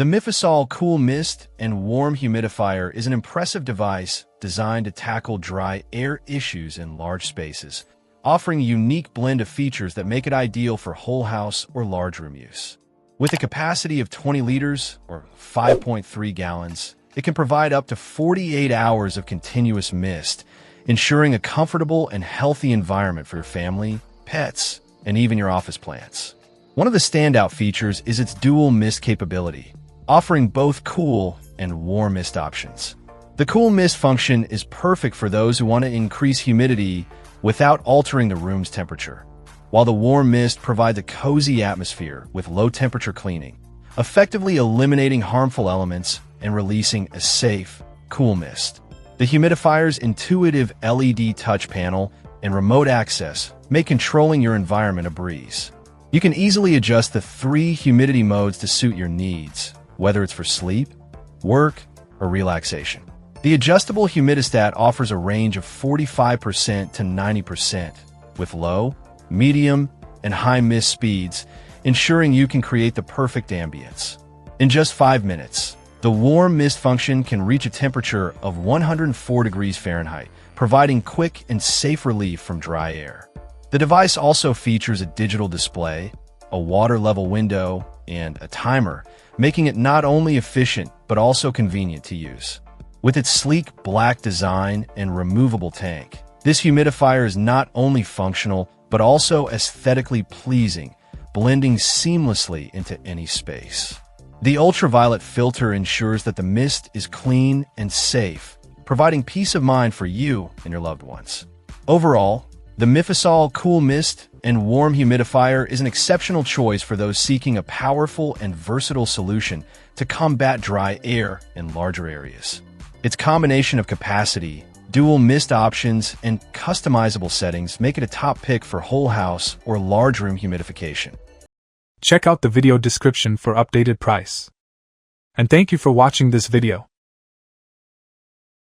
The Mifasol Cool Mist and Warm Humidifier is an impressive device designed to tackle dry air issues in large spaces, offering a unique blend of features that make it ideal for whole house or large room use. With a capacity of 20 liters or 5.3 gallons, it can provide up to 48 hours of continuous mist, ensuring a comfortable and healthy environment for your family, pets, and even your office plants. One of the standout features is its dual mist capability, offering both cool and warm mist options. The cool mist function is perfect for those who want to increase humidity without altering the room's temperature, while the warm mist provides a cozy atmosphere with low-temperature cleaning, effectively eliminating harmful elements and releasing a safe, cool mist. The humidifier's intuitive LED touch panel and remote access make controlling your environment a breeze. You can easily adjust the 3 humidity modes to suit your needs, whether it's for sleep, work, or relaxation. The adjustable humidistat offers a range of 45% to 90%, with low, medium, and high mist speeds, ensuring you can create the perfect ambience. In just 5 minutes, the warm mist function can reach a temperature of 104 degrees Fahrenheit, providing quick and safe relief from dry air. The device also features a digital display, a water-level window, and a timer, making it not only efficient but also convenient to use. With its sleek black design and removable tank, this humidifier is not only functional but also aesthetically pleasing, blending seamlessly into any space. The ultraviolet filter ensures that the mist is clean and safe, providing peace of mind for you and your loved ones. Overall, the Mifasol Cool Mist and Warm Humidifier is an exceptional choice for those seeking a powerful and versatile solution to combat dry air in larger areas. Its combination of capacity, dual mist options, and customizable settings make it a top pick for whole house or large room humidification. Check out the video description for updated price. And thank you for watching this video.